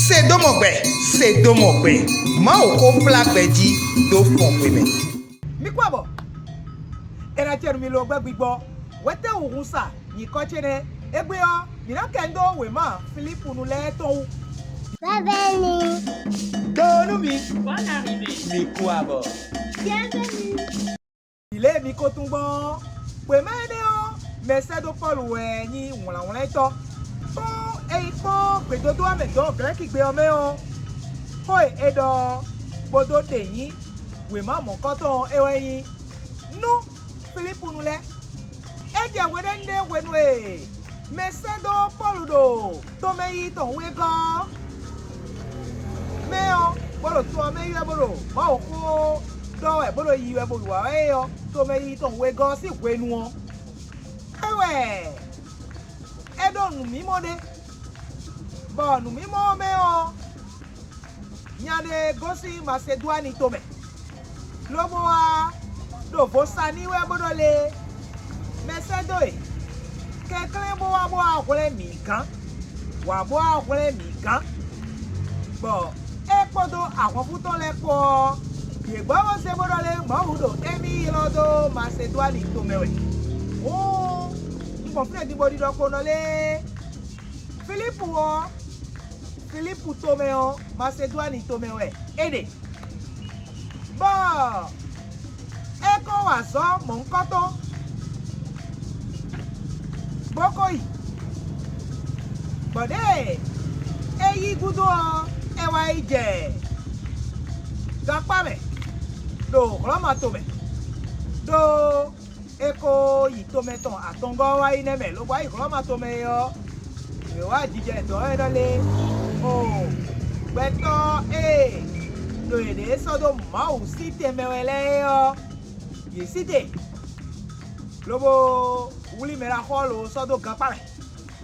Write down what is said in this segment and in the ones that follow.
Sédomongbè. Ma oko plagbeji do Fongbe me. Mi kwabo. Era cheru mi lo gbe gbigbo. Wete ohun sa ni ko chere egbe o mi na kendo we ma Philippiens nu le to. Bienvenue. Donu mi. Bonne arrivée. Mi kwabo. Bienvenue. Ile mi ko tun gbon. Pe me de o. Me se do Paul we ni won to. To e ipo pe do do ame do gre ki gbe o me o. Hoi edo bodo de yin we ma mo ko to ewe yin. Nu Philippiens nu le. Eje wedende wenwe. Me se do Paul do. To me yi to we gan. Me o bolo to me yi bolo. Ma o ko do e bolo yi we bolo wa e o. To me yi to we gan si we nu o. Ewe. Edo nu mi mo de. Bo nu mi mo me o. Nyane gosi Macedoine to me. Lobo wa do bosani we bodo le. Mesedo e. Kekle bo wa bo akole mi kan. Wa bo akole mi kan. Bo e podo awon futon le po. Ye gbo wo se bodo le mo hudo emi lodo Macedoine to me we. Oh, mo fle di body do ko no le. Philippiens to me o Macedoine to me we. Ede. Bo e ko wa so mo nko to. Boko yi. Bode. Eyi gudo e wa ije. Gapa me. Do roma to me. Do eko yi to me ton atongo wa ine me lo wa yi roma to me yo. E wa jije to e do le. Oh. Beto do ede so do ma o site me wele yo. Ye site. Lobo wuli mera holo so do gan pare.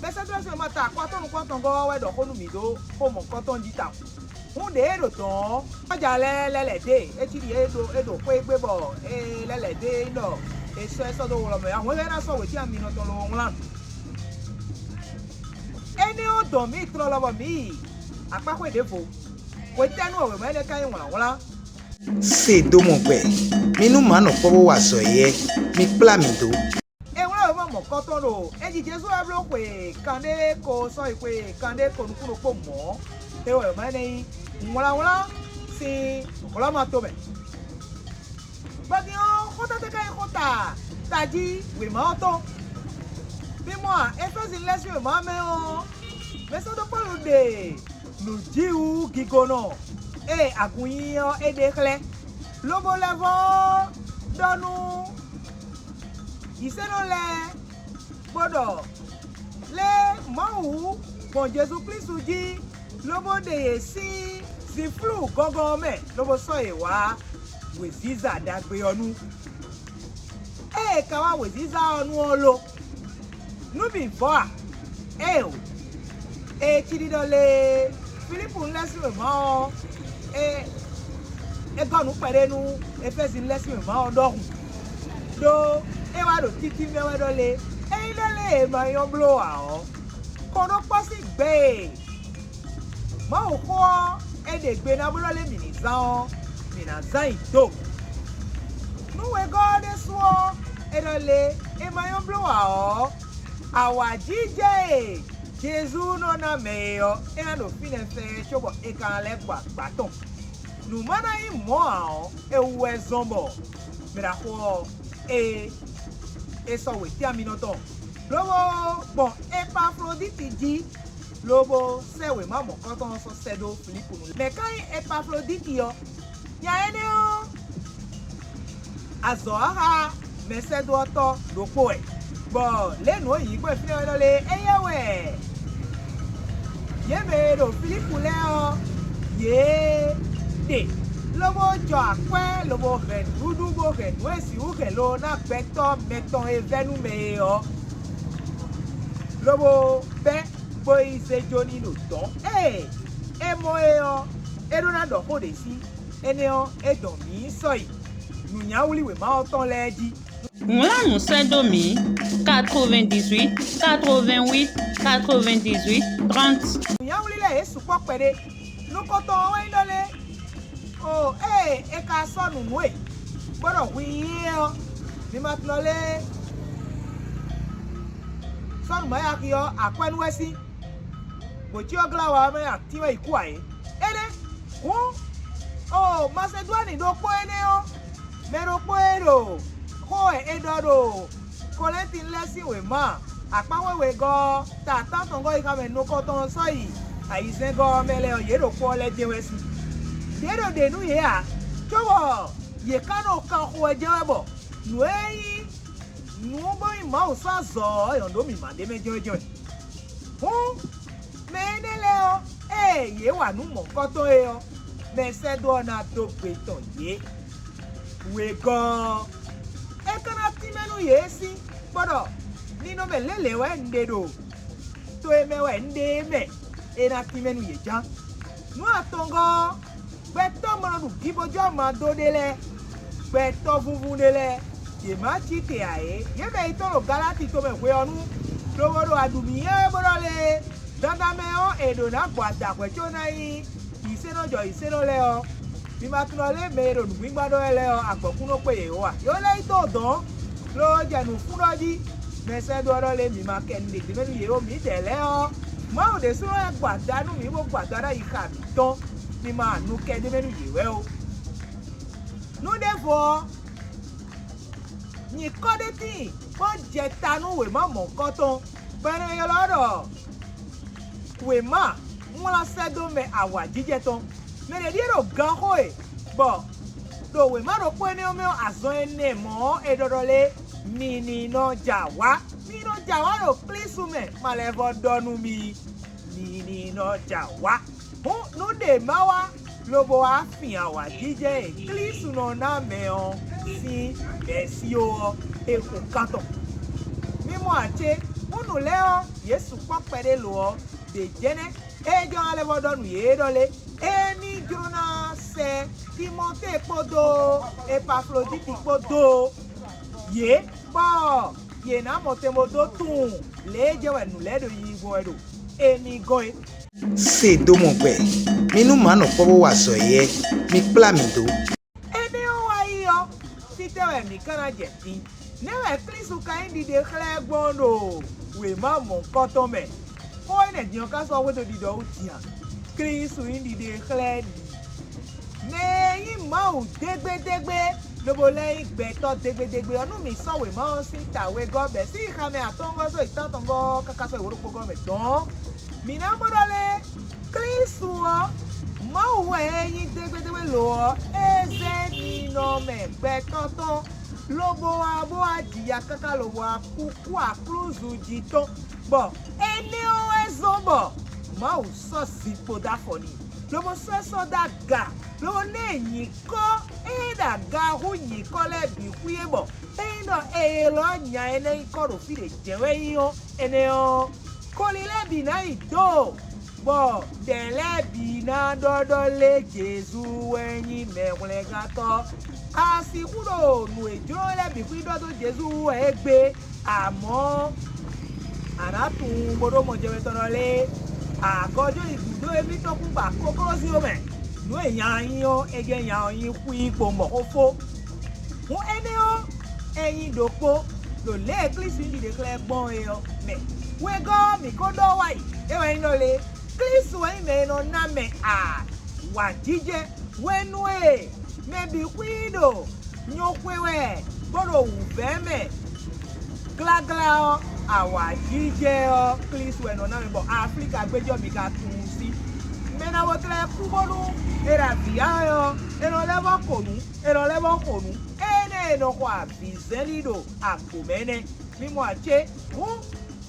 Be se do se mata kwa to nu kwa ton go we do ko nu mi do ko mo ko ton dita. Un de do ton. Oja le de. E ti edo ko egbe bo lele de no. E so do wo lo me. Awon na so we ti ami no to lo won lan. Eni o do mi tro lo mi. Apa ko de fo. We tanu o we me le kan won la. Sédomongbè. Minu mano pobo wa so ye. Mi pla mi do. Mo koton lo eji Jesu e blo pe kande ko so ipe kande ko nkuro po mo te o ma ni wala si wala ma to be badio kota te kai kota taji we ma to bi mo a e fezi lesi we ma me o me so do polo de nu jiu gigono e agunyin o e de kle lobo levo donu Isenole bodo le mawu bon Jésus Christ ji lobo de si flu gogo me lobo so e wa we ziza dagbe onu e ka wa we ziza onu olo nu bi bo a o e chiri do le Philippiens lesson mo e gonu pere nu e fezi lesson mo dohun do e wa do titi me we do le e le ma yo blow a o ko do posi gbe ma o ko e de gbe na bolo le mi na zan ito nu we god so e do le e ma yo blow a o awa jije Jesu no na me yo e na do fine fe chobo e kan le gba ton nu mana yi mo a o e we zombo me da ko e so we ti aminoto lobo bon Epafroditi ji lobo se we ma mo kan ton so sedo Philippiens me kai Epafroditi yo ya ene o azo aha me sedo to lopo e bo lenu yi pe fi o le eyewe ye me do Philippiens le o ye de lobo jo akwe lobo ren dudu bo ren wesi u ke lo na beto meton evenu me o lobo be boy se joni no ton e mo o e do na do ko de si ene o e don mi so yi nu nya wuli we ma o ton le di On l'a nous Sédomi 98 88 98 30. Nyawulile Yesu pokpede. Nukoto wendole. Oh, eka sonu nwe. Bodo wiyo. Ni matlole. Sonu maya kiyo akwenu wesi. Bochi ogla wa me aktiwe ikuae. Ene. Oh, Macedoine do po ene o. Mero po ero. Ko edodo. Kolenti lesi we ma. Akpawe we go. Ta tantongo ikame nukoto soyi. Aise go mele o yero po le jewesi. Yero de nu ye a. Chowo. Ye kano kan ko jewebo. Nueyi. Nubo ima usa zo. Yondo mi mande me jojo. Meneleo. Ye wa nu mo koto e o. Mesedona to peton ye. We go. Ekana timenu yesi. Bodo. Nino me lele we ndedo. To eme we ndeme. Ena timenu ye jan. Nu atongo. Beto manu gibojo ma do dele. Beto vuvu dele. Ye ma chite ae. Ye me itoro galati to me we onu. Loworo adumi ye borole. Danda me o edo na kwata kwecho na yi. Iseno leo. Mi matunole mero nuigbado leo agbokuno peye wa. Yo le ito don. Lo janu furoji. Mese do le mi ma kende ti menu ye o mi tele o. Ma o de suro gbada nu mi mo gbada ra ika mi ton. Mi ma nu kende menu ye we o. Nu defo. Ni kode ti. Mo je tanu we ma mo nkan ton. Bere yo lodo. We ma Mula sedo me awa jije ton. Me le diero gan hoe. Bo. Do we maro pwene o meo azon ene mo edorole. Mini no jawa. Mini no jawa no plisu me. Malevo donu mi. Mini no jawa. No de mawa. Lobo afi awa jije. Plisu no na meo. Si. Besio. Eko katon. Mimo ache. Unu leo. Yesu kwa pede lo. De jene. Ejo alevo donu ye dole. Eni jona se Timote podo Epafroditi podo ye bo ye na motemodo tun leje we nu ledo yi go edo eni goe Sédomongbè. Minu mano pobo wa so ye. Mi kpla mi do. eni o wa yo sitewe mi kana jeti newe kristu ka indi de khle gbondo we ma mo koto me o ene dion ka so we to dido utia Kristu indi de khle me yi ma o degbe lobo le igbe to degbe onu mi so we ma si tawe go be si ka me atongo so itantongo kaka so iworupo go me don mi na modale Kristu o ma o yi degbe lo eze ni no me gbe tonton lobo abo ajiya kaka lobo akuku akruzu jito bo ene o ezobo ma o so si poda foni lobo so da ga lobo ne yin ko da ga hu yin ko le bi kuye bo no lo nya ene ko ro fi de jewe yin o ene o ko li le bi na ido bo de le bi na dodo le Jesu eyin mewle gato asikuro nu ejo le bi ku dodo Jesu egbe amo aratun bodo mo jewe torole agojo igudo ebi to kun ba kokoro si o me nu eyan yin o eje yan yin ku ipo mo ofo mu ene o eyin dopo lo le Kristu ndi de kle gbon e o me we go mi ko do wa yi e we no le Kristu we me no na me wa jije we nu e me bi kwido nyokwewe bodo wu be me glagla o awa jije o Kristu we no na me bo Africa gbejo mi ka tun si mena wo tle kubonu era bia yo eno levo konu ene no kwa bizelido akomene mimo ache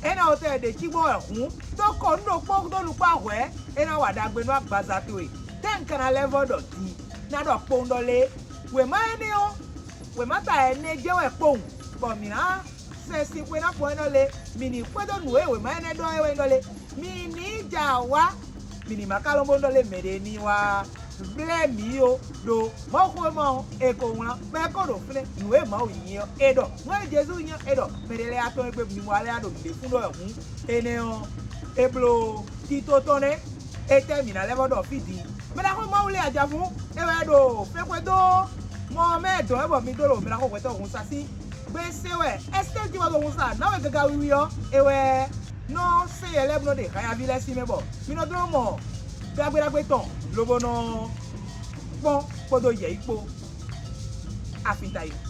ena ote de chigbo ehun to ko ndo po do lu pa we ena wa dagbe no agbaza to e ten kana level do ti na do po ndole we ma ene o we mata ene je we po bo mi na se si we na po eno le mini kwedo nu e we ma ene do e we ndole mini jawa mini makalombo ndole mere ni wa blemi o do mo ko mo e ko won be ko do fle nuwe ma o yin e do won Jesu yin e do merele ato egbe mi mo ale ado le fun do ehun ene o eblo tito tone e termina le bodo fidi me la ko mo ule aja fun e we do fe ko do mo me do e bo mi do lo me la ko we to hun sa si gbe se we este ti wa do hun sa na we gaga wi yo e we no se ele no de kaya vile si me bo mi no do mo dagbe ton lobo no pon podo ye ipo afitayo